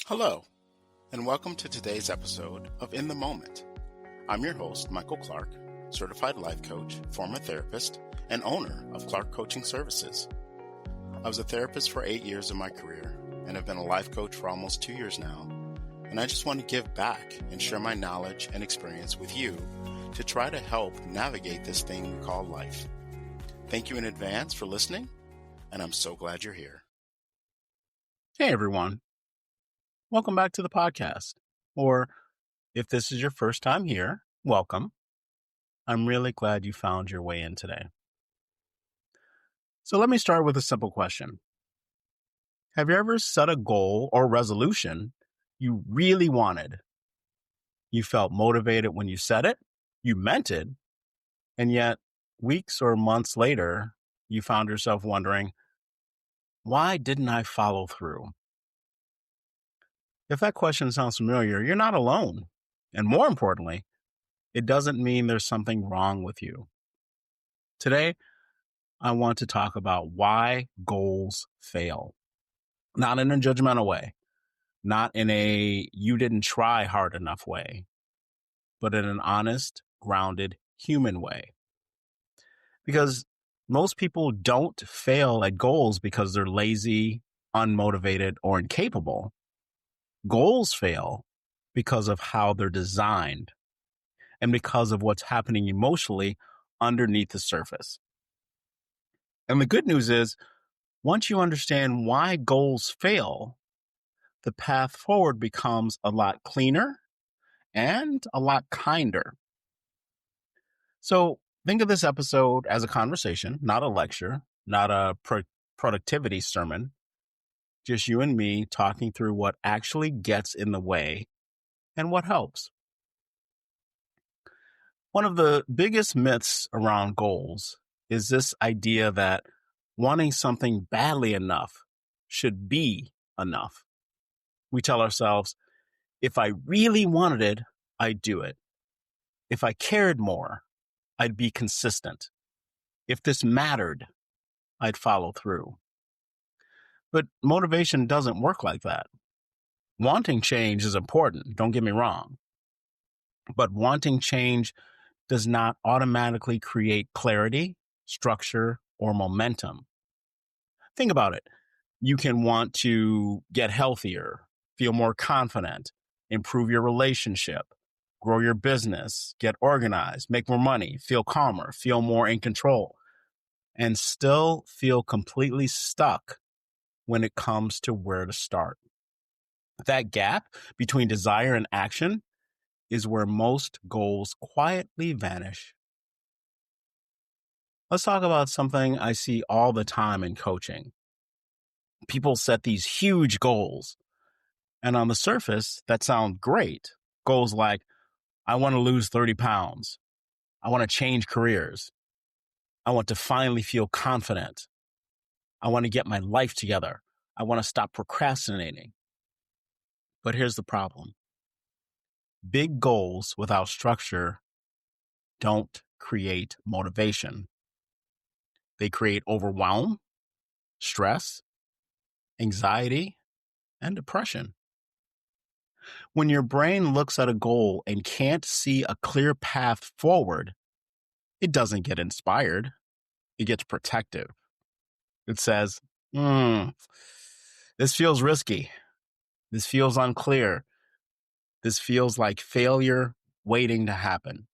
Hello, and welcome to today's episode of In the Moment. I'm your host, Michael Clark, certified life coach, former therapist, and owner of Clark Coaching Services. I was a therapist for 8 years of my career and have been a life coach for almost 2 years now. And I just want to give back and share my knowledge and experience with you to try to help navigate this thing we call life. Thank you in advance for listening, and I'm so glad you're here. Hey everyone. Welcome back to the podcast. Or if this is your first time here, welcome. I'm really glad you found your way in today. So let me start with a simple question. Have you ever set a goal or resolution you really wanted? You felt motivated when you set it, you meant it, and yet weeks or months later, you found yourself wondering, why didn't I follow through? If that question sounds familiar, you're not alone. And more importantly, it doesn't mean there's something wrong with you. Today, I want to talk about why goals fail. Not in a judgmental way, not in a you didn't try hard enough way, but in an honest, grounded, human way. Because most people don't fail at goals because they're lazy, unmotivated, or incapable. Goals fail because of how they're designed and because of what's happening emotionally underneath the surface. And the good news is, once you understand why goals fail, the path forward becomes a lot cleaner and a lot kinder. So think of this episode as a conversation, not a lecture, not a productivity sermon. Just you and me talking through what actually gets in the way and what helps. One of the biggest myths around goals is this idea that wanting something badly enough should be enough. We tell ourselves, if I really wanted it, I'd do it. If I cared more, I'd be consistent. If this mattered, I'd follow through. But motivation doesn't work like that. Wanting change is important, don't get me wrong. But wanting change does not automatically create clarity, structure, or momentum. Think about it. You can want to get healthier, feel more confident, improve your relationship, grow your business, get organized, make more money, feel calmer, feel more in control, and still feel completely stuck when it comes to where to start. That gap between desire and action is where most goals quietly vanish. Let's talk about something I see all the time in coaching. People set these huge goals, and on the surface, that sounds great. Goals like, I want to lose 30 pounds. I want to change careers. I want to finally feel confident. I want to get my life together. I want to stop procrastinating. But here's the problem. Big goals without structure don't create motivation. They create overwhelm, stress, anxiety, and depression. When your brain looks at a goal and can't see a clear path forward, it doesn't get inspired. It gets protective. It says, this feels risky. This feels unclear. This feels like failure waiting to happen.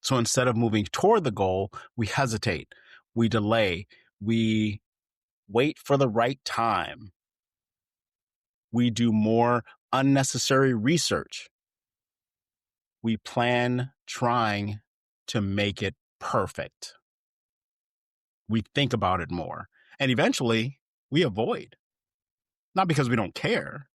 So instead of moving toward the goal, we hesitate, we delay, we wait for the right time. We do more unnecessary research. We plan trying to make it perfect. We think about it more. And eventually, we avoid. Not because we don't care,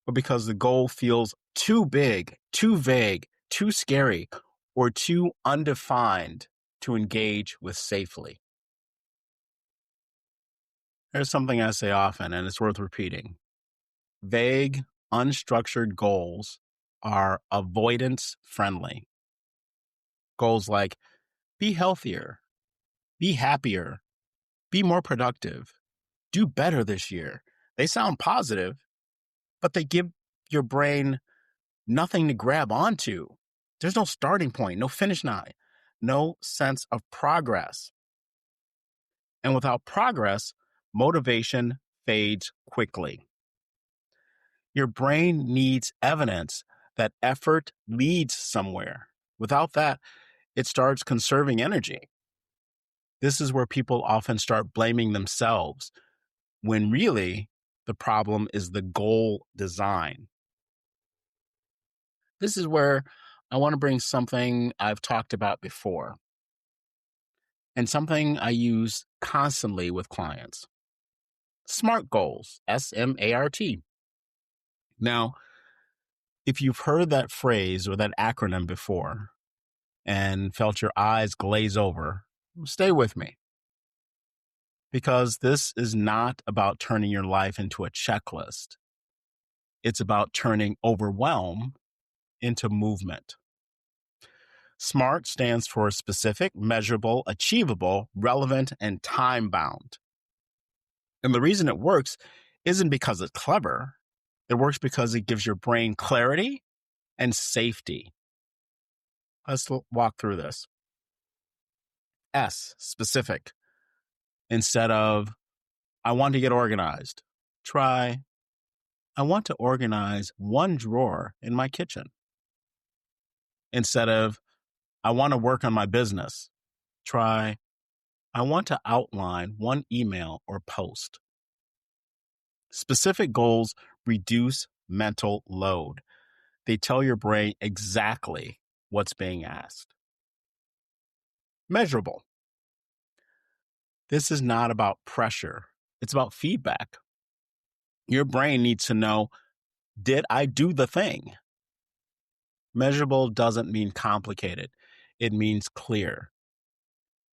but because the goal feels too big, too vague, too scary, or too undefined to engage with safely. There's something I say often, and it's worth repeating. Vague, unstructured goals are avoidance friendly. Goals like be healthier, be happier, be more productive, do better this year. They sound positive, but they give your brain nothing to grab onto. There's no starting point, no finish line, no sense of progress. And without progress, motivation fades quickly. Your brain needs evidence that effort leads somewhere. Without that, it starts conserving energy. This is where people often start blaming themselves when really the problem is the goal design. This is where I want to bring something I've talked about before and something I use constantly with clients. SMART goals, SMART. Now, if you've heard that phrase or that acronym before and felt your eyes glaze over, stay with me. Because this is not about turning your life into a checklist. It's about turning overwhelm into movement. SMART stands for specific, measurable, achievable, relevant, and time-bound. And the reason it works isn't because it's clever. It works because it gives your brain clarity and safety. Let's walk through this. S, specific. Instead of, I want to get organized, try, I want to organize one drawer in my kitchen. Instead of, I want to work on my business, try, I want to outline one email or post. Specific goals reduce mental load. They tell your brain exactly what's being asked. Measurable. This is not about pressure. It's about feedback. Your brain needs to know, did I do the thing? Measurable doesn't mean complicated. It means clear.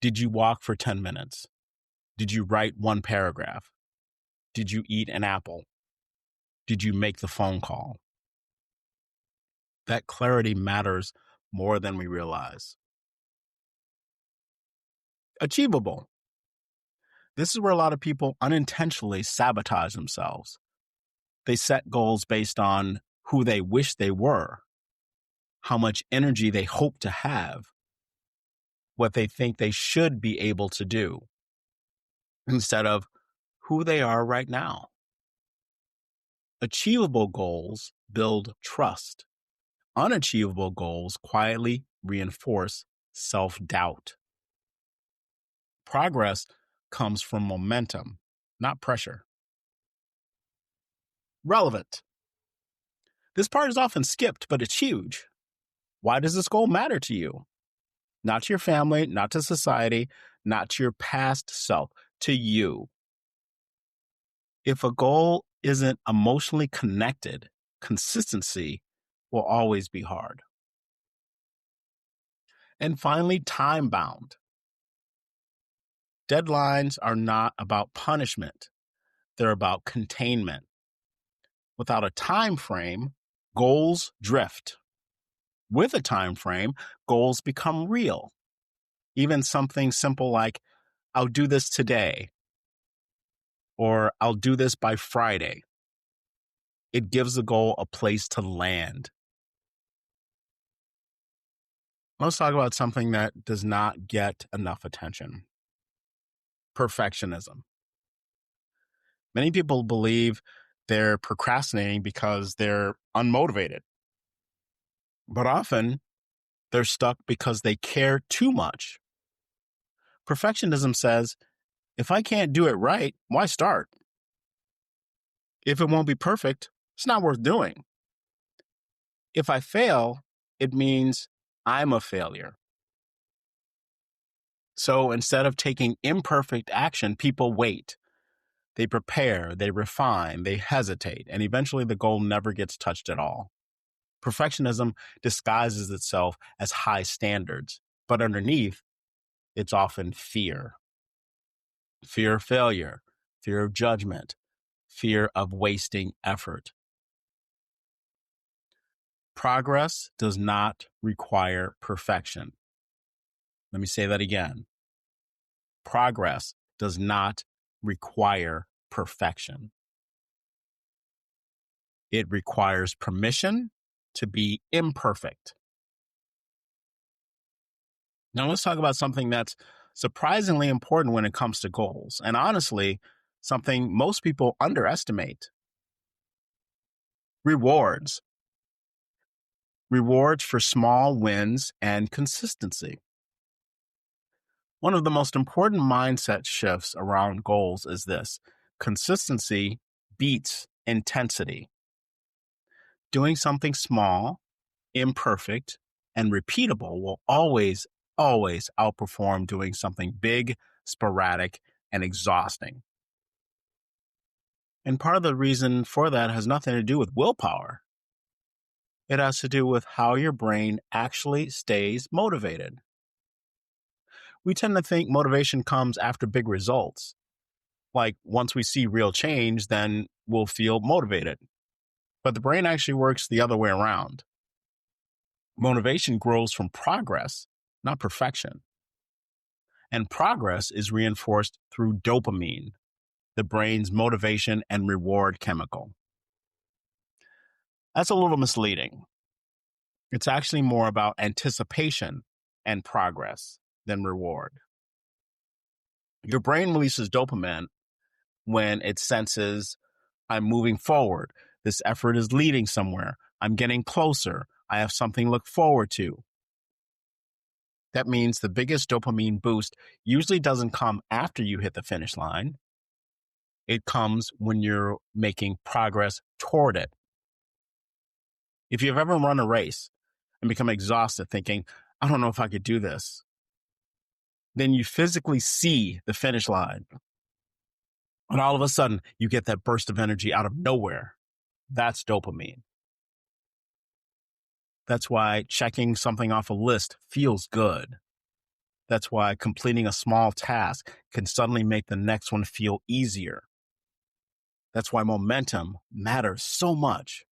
Did you walk for 10 minutes? Did you write one paragraph? Did you eat an apple? Did you make the phone call? That clarity matters more than we realize. Achievable. This is where a lot of people unintentionally sabotage themselves. They set goals based on who they wish they were, how much energy they hope to have, what they think they should be able to do, instead of who they are right now. Achievable goals build trust. Unachievable goals quietly reinforce self-doubt. Progress comes from momentum, not pressure. Relevant. This part is often skipped, but it's huge. Why does this goal matter to you? Not to your family, not to society, not to your past self, to you. If a goal isn't emotionally connected, consistency will always be hard. And finally, time bound. Deadlines are not about punishment. They're about containment. Without a time frame, goals drift. With a time frame, goals become real. Even something simple like, I'll do this today, or I'll do this by Friday. It gives the goal a place to land. Let's talk about something that does not get enough attention. Perfectionism. Many people believe they're procrastinating because they're unmotivated. But often, they're stuck because they care too much. Perfectionism says, if I can't do it right, why start? If it won't be perfect, it's not worth doing. If I fail, it means I'm a failure. So instead of taking imperfect action, people wait. They prepare, they refine, they hesitate, and eventually the goal never gets touched at all. Perfectionism disguises itself as high standards, but underneath, it's often fear. Fear of failure, fear of judgment, fear of wasting effort. Progress does not require perfection. Let me say that again. Progress does not require perfection. It requires permission to be imperfect. Now, let's talk about something that's surprisingly important when it comes to goals, and honestly, something most people underestimate: rewards. Rewards for small wins and consistency. One of the most important mindset shifts around goals is this: consistency beats intensity. Doing something small, imperfect, and repeatable will always, always outperform doing something big, sporadic, and exhausting. And part of the reason for that has nothing to do with willpower. It has to do with how your brain actually stays motivated. We tend to think motivation comes after big results. Like once we see real change, then we'll feel motivated. But the brain actually works the other way around. Motivation grows from progress, not perfection. And progress is reinforced through dopamine, the brain's motivation and reward chemical. That's a little misleading. It's actually more about anticipation and progress than reward. Your brain releases dopamine when it senses, I'm moving forward. This effort is leading somewhere. I'm getting closer. I have something to look forward to. That means the biggest dopamine boost usually doesn't come after you hit the finish line. It comes when you're making progress toward it. If you've ever run a race and become exhausted thinking, I don't know if I could do this, then you physically see the finish line. And all of a sudden, you get that burst of energy out of nowhere. That's dopamine. That's why checking something off a list feels good. That's why completing a small task can suddenly make the next one feel easier. That's why momentum matters so much.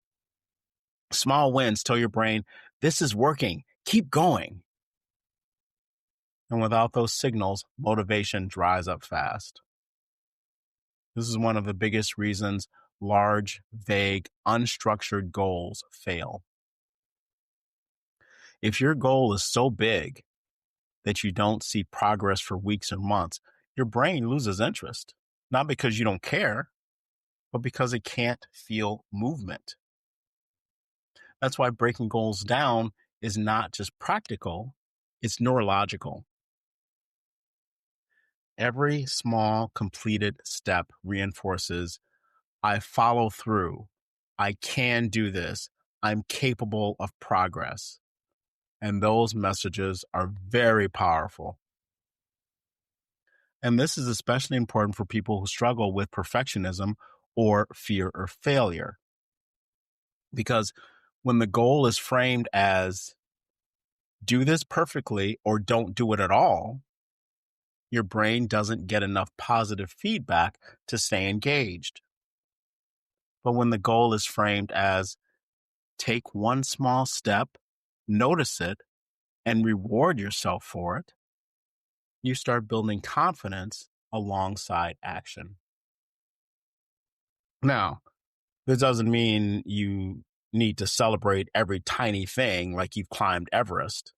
Small wins tell your brain, this is working, keep going. And without those signals, motivation dries up fast. This is one of the biggest reasons large, vague, unstructured goals fail. If your goal is so big that you don't see progress for weeks or months, your brain loses interest, not because you don't care, but because it can't feel movement. That's why breaking goals down is not just practical, it's neurological. Every small completed step reinforces, I follow through, I can do this, I'm capable of progress. And those messages are very powerful. And this is especially important for people who struggle with perfectionism or fear of failure. Because when the goal is framed as do this perfectly or don't do it at all, your brain doesn't get enough positive feedback to stay engaged. But when the goal is framed as take one small step, notice it, and reward yourself for it, you start building confidence alongside action. Now, this doesn't mean you need to celebrate every tiny thing like you've climbed Everest.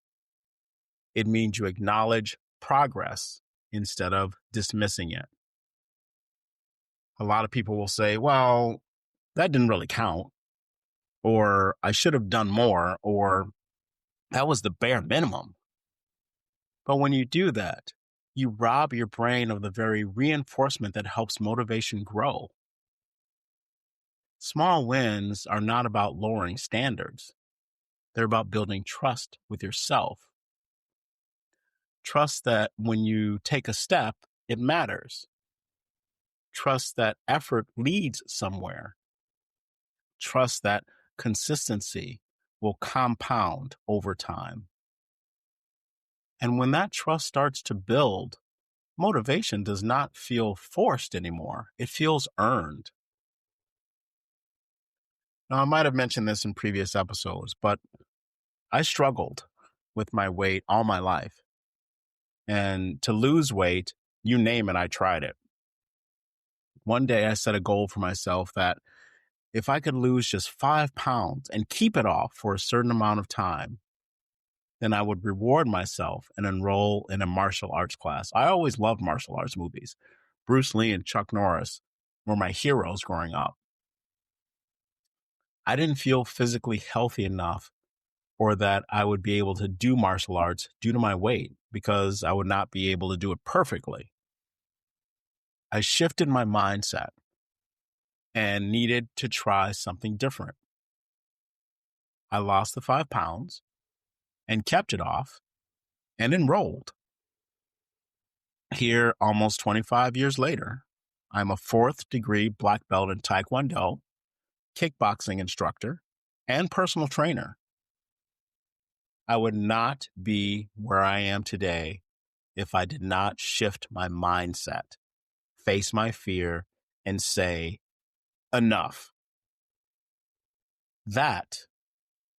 It means you acknowledge progress instead of dismissing it. A lot of people will say, well, that didn't really count, or I should have done more, or that was the bare minimum. But when you do that, you rob your brain of the very reinforcement that helps motivation grow. Small wins are not about lowering standards. They're about building trust with yourself. Trust that when you take a step, it matters. Trust that effort leads somewhere. Trust that consistency will compound over time. And when that trust starts to build, motivation does not feel forced anymore. It feels earned. Now, I might have mentioned this in previous episodes, but I struggled with my weight all my life. And to lose weight, you name it, I tried it. One day I set a goal for myself that if I could lose just 5 pounds and keep it off for a certain amount of time, then I would reward myself and enroll in a martial arts class. I always loved martial arts movies. Bruce Lee and Chuck Norris were my heroes growing up. I didn't feel physically healthy enough or that I would be able to do martial arts due to my weight because I would not be able to do it perfectly. I shifted my mindset and needed to try something different. I lost the 5 pounds and kept it off and enrolled. Here, almost 25 years later, I'm a 4th degree black belt in Taekwondo, kickboxing instructor, and personal trainer. I would not be where I am today if I did not shift my mindset, face my fear, and say, enough. That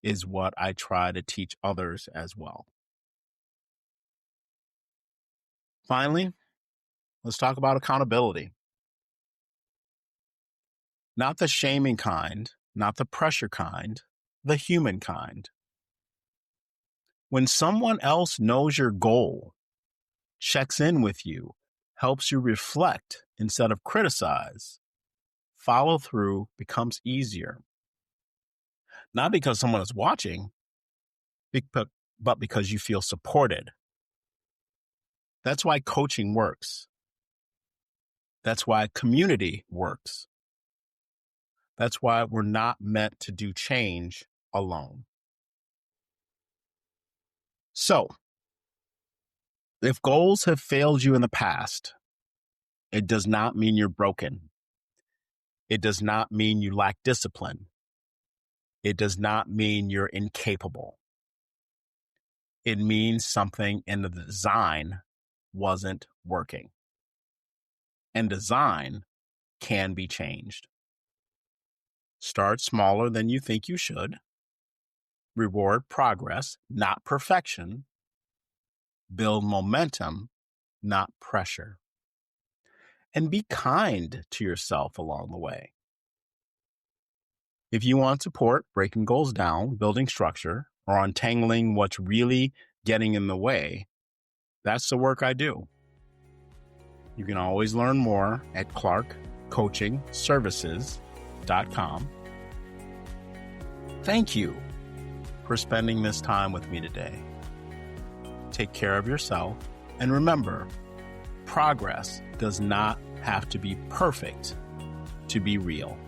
is what I try to teach others as well. Finally, let's talk about accountability. Not the shaming kind, not the pressure kind, the human kind. When someone else knows your goal, checks in with you, helps you reflect instead of criticize, follow through becomes easier. Not because someone is watching, but because you feel supported. That's why coaching works. That's why community works. That's why we're not meant to do change alone. So, if goals have failed you in the past, it does not mean you're broken. It does not mean you lack discipline. It does not mean you're incapable. It means something in the design wasn't working. And design can be changed. Start smaller than you think you should. Reward progress, not perfection. Build momentum, not pressure. And be kind to yourself along the way. If you want support breaking goals down, building structure, or untangling what's really getting in the way, that's the work I do. You can always learn more at clarkcoachingservices.com. Thank you for spending this time with me today. Take care of yourself, and remember, progress does not have to be perfect to be real.